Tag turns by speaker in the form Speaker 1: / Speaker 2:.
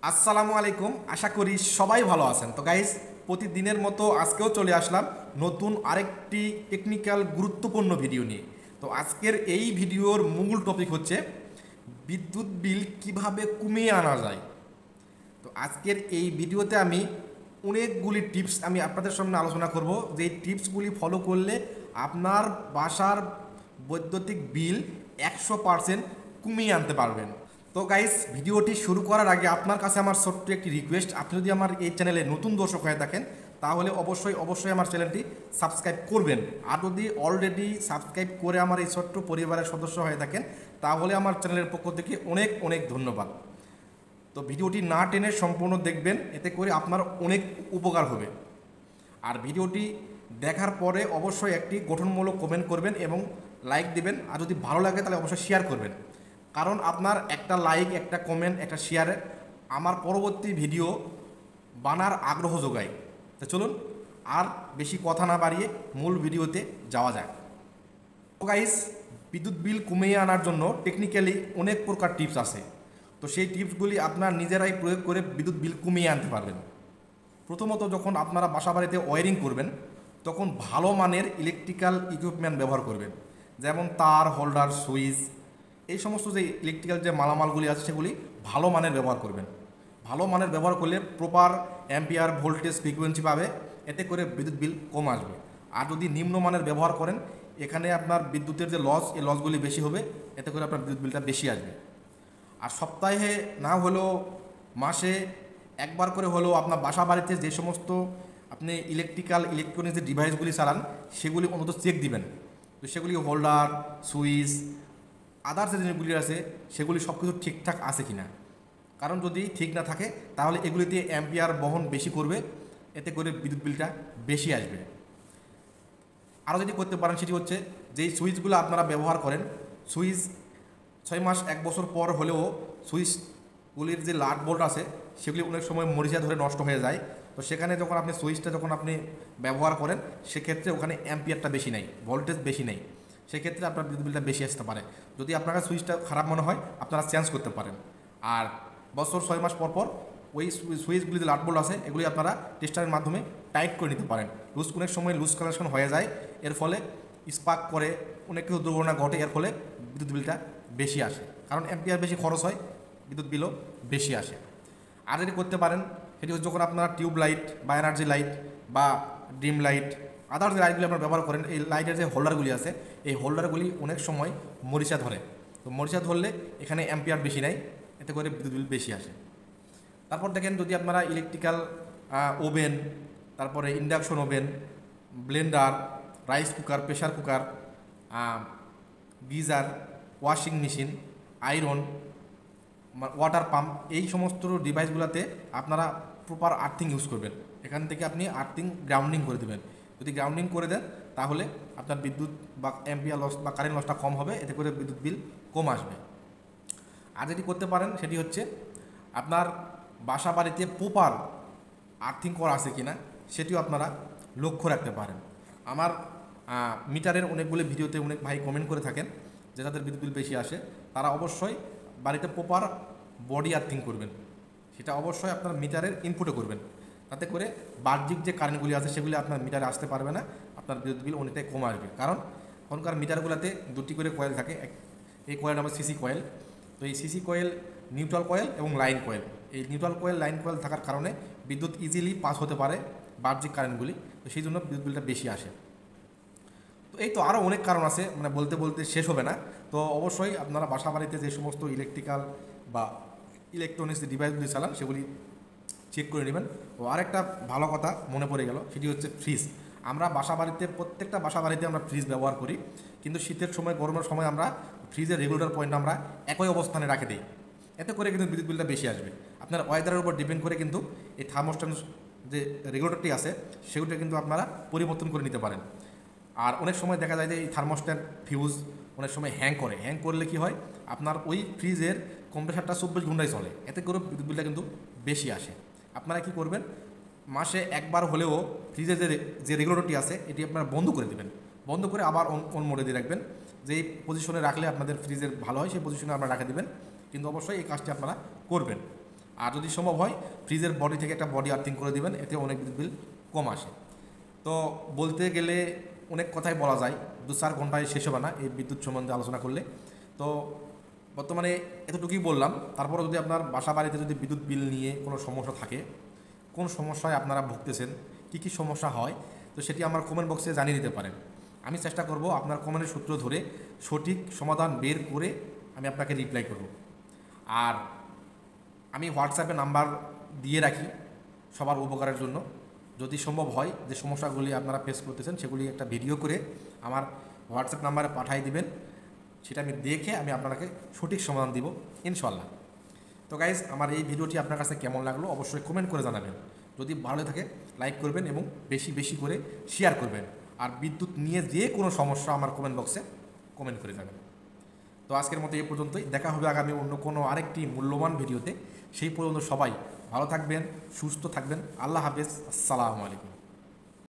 Speaker 1: আসসালামু আলাইকুম, আশা করি সবাই ভালো আছেন। তো গাইস, প্রতিদিনের মতো আজকেও চলে আসলাম নতুন আরেকটি টেকনিক্যাল গুরুত্বপূর্ণ ভিডিও নিয়ে। তো আজকের এই ভিডিওর মূল টপিক হচ্ছে বিদ্যুৎ বিল কিভাবে কমিয়ে আনা যায়। তো আজকের এই ভিডিওতে আমি অনেকগুলি টিপস আমি আপনাদের সামনে আলোচনা করব, যে টিপসগুলি ফলো করলে আপনার বাসার বৈদ্যুতিক বিল 100% কমিয়ে আনতে পারবেন। তো গাইস, ভিডিওটি শুরু করার আগে আপনার কাছে আমার ছোট্ট একটি রিকোয়েস্ট, আপনি যদি আমার এই চ্যানেলে নতুন দর্শক হয়ে থাকেন তাহলে অবশ্যই আমার চ্যানেলটি সাবস্ক্রাইব করবেন। আর যদি অলরেডি সাবস্ক্রাইব করে আমার এই ছোট্ট পরিবারের সদস্য হয়ে থাকেন তাহলে আমার চ্যানেলের পক্ষ থেকে অনেক অনেক ধন্যবাদ। তো ভিডিওটি না টেনে সম্পূর্ণ দেখবেন, এতে করে আপনার অনেক উপকার হবে। আর ভিডিওটি দেখার পরে অবশ্যই একটি গঠনমূলক কমেন্ট করবেন এবং লাইক দিবেন। আর যদি ভালো লাগে তাহলে অবশ্যই শেয়ার করবেন, কারণ আপনার একটা লাইক, একটা কমেন্ট, একটা শেয়ারে আমার পরবর্তী ভিডিও বানার আগ্রহ যোগায়। তো চলুন আর বেশি কথা না বাড়িয়ে মূল ভিডিওতে যাওয়া যায়। তো গাইস, বিদ্যুৎ বিল কমিয়ে আনার জন্য টেকনিক্যালি অনেক প্রকার টিপস আছে। তো সেই টিপসগুলি আপনার নিজেরাই প্রয়োগ করে বিদ্যুৎ বিল কমিয়ে আনতে পারবেন। প্রথমত, যখন আপনারা বাসা বাড়িতে ওয়্যারিং করবেন তখন ভালো মানের ইলেকট্রিক্যাল ইকুইপমেন্ট ব্যবহার করবেন, যেমন তার, হোল্ডার, সুইচ, এই সমস্ত যে ইলেকট্রিক্যাল যে মালামালগুলি আছে সেগুলি ভালো মানের ব্যবহার করবেন। ভালো মানের ব্যবহার করলে প্রপার অ্যাম্পিয়ার, ভোল্টেজ, ফ্রিকোয়েন্সি পাবে, এতে করে বিদ্যুৎ বিল কম আসবে। আর যদি নিম্নমানের ব্যবহার করেন, এখানে আপনার বিদ্যুতের যে লস, এই লসগুলি বেশি হবে, এতে করে আপনার বিদ্যুৎ বিলটা বেশি আসবে। আর সপ্তাহে না হলেও মাসে একবার করে হলেও আপনার বাসা বাড়িতে যে সমস্ত আপনি ইলেকট্রনিক্স যে ডিভাইসগুলি চালান সেগুলি অন্তত চেক দিবেন। তো সেগুলি হোল্ডার, সুইচ, আদার্স যে জিনিসগুলি আছে সেগুলি সব কিছু ঠিকঠাক আছে কি না। কারণ যদি ঠিক না থাকে তাহলে এগুলিতে অ্যাম্পিয়ার বহন বেশি করবে, এতে করে বিদ্যুৎ বিলটা বেশি আসবে। আরও যদি করতে পারেন সেটি হচ্ছে, যেই সুইচগুলো আপনারা ব্যবহার করেন, সুইচ 6 মাস 1 বছর পর হলেও সুইচগুলির যে লাট বোল্ট আছে সেগুলি অনেক সময় মরিচা ধরে নষ্ট হয়ে যায়। তো সেখানে যখন আপনি সুইচটা আপনি ব্যবহার করেন, সেক্ষেত্রে ওখানে অ্যাম্পিয়ারটা বেশি নেই, ভোল্টেজ বেশি নেই, সেক্ষেত্রে আপনার বিদ্যুৎ বিলটা বেশি আসতে পারে। যদি আপনার সুইচটা খারাপ মনে হয় আপনারা চেঞ্জ করতে পারেন। আর বছর 6 মাস পর পর ওই সুইচগুলি যে লাট বোল্ট আছে এগুলি আপনারা টেস্টারের মাধ্যমে টাইট করে নিতে পারেন। অনেক সময় লুজ কানেকশন হয়ে যায়, এর ফলে স্পার্ক করে, অনেক কিছু দুর্ঘটনা ঘটে, এর ফলে বিদ্যুৎ বিলটা বেশি আসে। কারণ অ্যাম্পিয়ার বেশি খরচ হয়, বিদ্যুৎ বিলও বেশি আসে। আর যেটি করতে পারেন সেটি হচ্ছে, যখন আপনারা টিউব লাইট বা এনার্জি লাইট বা ডিম লাইট, আদার্স যে লাইটগুলি আপনারা ব্যবহার করেন, এই লাইটের যে হোল্ডারগুলি আছে এই হোল্ডারগুলি অনেক সময় মরিচা ধরে। তো মরিচা ধরলে এখানে অ্যাম্পিয়ার বেশি নেয়, এতে করে বিদ্যুৎ বিল বেশি আসে। তারপর দেখেন, যদি আপনারা ইলেকট্রিক্যাল ওভেন, তারপরে induction oven, Blender, rice cooker, pressure cooker, geyser, washing machine, iron, water pump, এই সমস্ত ডিভাইসগুলোতে আপনারা প্রপার আর্থিং ইউজ করবেন। এখান থেকে আপনি আর্থিং গ্রাউন্ডিং করে দেবেন। যদি গ্রাউন্ডিং করে দেন তাহলে আপনার বিদ্যুৎ বা অ্যাম্পিয়ার লস বা কারেন্ট লসটা কম হবে, এতে করে বিদ্যুৎ বিল কম আসবে। আর যেটি করতে পারেন সেটি হচ্ছে, আপনার বাসা বাড়িতে প্রপার আর্থিং করা আছে কিনা সেটিও আপনারা লক্ষ্য রাখতে পারেন। আমার মিটারের অনেকগুলো ভিডিওতে অনেক ভাই কমেন্ট করে থাকেন যে তাদের বিদ্যুৎ বিল বেশি আসে। তারা অবশ্যই বাড়িতে প্রপার বডি আর্থিং করবেন, সেটা অবশ্যই আপনার মিটারের ইনপুটে করবেন। তাতে করে বাহ্যিক যে কারেন্টগুলি আছে সেগুলি আপনার মিটারে আসতে পারবে না, আপনার বিদ্যুৎ বিল অনেকটাই কম আসবে। কারণ এখনকার মিটারগুলোতে 2টি করে কয়েল থাকে, এই কয়েল নাম সিসি কয়েল। তো এই সিসি কয়েল, নিউট্রাল কয়েল এবং লাইন কয়েল, এই নিউট্রাল কয়েল, লাইন কয়েল থাকার কারণে বিদ্যুৎ ইজিলি পাস হতে পারে বাহ্যিক কারেন্টগুলি, তো সেই জন্য বিদ্যুৎ বিলটা বেশি আসে। তো এই তো আরও অনেক কারণ আছে, মানে বলতে বলতে শেষ হবে না। তো অবশ্যই আপনারা বাসা বাড়িতে যে সমস্ত ইলেকট্রিক্যাল বা ইলেকট্রনিক্স ডিভাইসগুলি চালান সেগুলি চেক করে নেবেন। ও আরেকটা ভালো কথা মনে পড়ে গেল, সেটি হচ্ছে ফ্রিজ। আমরা বাসা বাড়িতে, প্রত্যেকটা বাসা বাড়িতে আমরা ফ্রিজ ব্যবহার করি, কিন্তু শীতের সময়, গরমের সময় আমরা ফ্রিজের রেগুলেটর পয়েন্ট আমরা একই অবস্থানে রাখে দিই, এতে করে কিন্তু বিদ্যুৎ বিলটা বেশি আসবে। আপনার ওয়েদারের উপর ডিপেন্ড করে কিন্তু এই থার্মোস্ট্যাট যে রেগুলেটরটি আছে সেগুলো কিন্তু আপনারা পরিবর্তন করে নিতে পারেন। আর অনেক সময় দেখা যায় যে এই থার্মোস্ট্যাট ফিউজ অনেক সময় হ্যাং করে, হ্যাং করলে কি হয়, আপনার ওই ফ্রিজের কম্প্রেসারটা 24 ঘন্টায় চলে, এতে করে বিদ্যুৎ বিলটা কিন্তু বেশি আসে। আপনারা কি করবেন, মাসে একবার হলেও ফ্রিজের যে রেগুলেটরটি আছে এটি আপনারা বন্ধ করে দেবেন, বন্ধ করে আবার অন মোডে দিয়ে রাখবেন। যেই পজিশনে রাখলে আপনাদের ফ্রিজের ভালো হয় সেই পজিশনে আপনারা রাখে দেবেন, কিন্তু অবশ্যই এই কাজটি আপনারা করবেন। আর যদি সম্ভব হয় ফ্রিজের বডি থেকে একটা বডি আর্থিং করে দিবেন, এতে অনেক বিদ্যুৎ বিল কম আসে। তো বলতে গেলে অনেক কথাই বলা যায়, 2-4 ঘন্টায় শেষ হবে না এই বিদ্যুৎ সম্বন্ধে আলোচনা করলে। তো বর্তমানে এতটুকুই বললাম। তারপরে যদি আপনার বাসা বাড়িতে যদি বিদ্যুৎ বিল নিয়ে কোনো সমস্যা থাকে, কোন সমস্যায় আপনারা ভুগতেছেন, কী সমস্যা হয়, তো সেটি আমার কমেন্ট বক্সে জানিয়ে দিতে পারেন। আমি চেষ্টা করব আপনার কমেন্টের সূত্র ধরে সঠিক সমাধান বের করে আমি আপনাকে রিপ্লাই করব। আর আমি হোয়াটসঅ্যাপে নাম্বার দিয়ে রাখি সবার উপকারের জন্য। যদি সম্ভব হয় যে সমস্যাগুলি আপনারা ফেস করতেছেন সেগুলি একটা ভিডিও করে আমার হোয়াটসঅ্যাপ নাম্বারে পাঠিয়ে দিবেন, সেটা আমি দেখে আমি আপনাকে সঠিক সমাধান দিব ইনশাল্লাহ। তো গাইজ, আমার এই ভিডিওটি আপনার কাছে কেমন লাগলো অবশ্যই কমেন্ট করে জানাবেন। যদি ভালো থাকে লাইক করবেন এবং বেশি বেশি করে শেয়ার করবেন। আর বিদ্যুৎ নিয়ে যে কোনো সমস্যা আমার কমেন্ট বক্সে কমেন্ট করে যাবেন। তো আজকের মতো এই পর্যন্তই, দেখা হবে আগামী অন্য কোনো আরেকটি মূল্যবান ভিডিওতে। সেই পর্যন্ত সবাই ভালো থাকবেন, সুস্থ থাকবেন। আল্লাহ হাফেজ, আসসালামু আলাইকুম।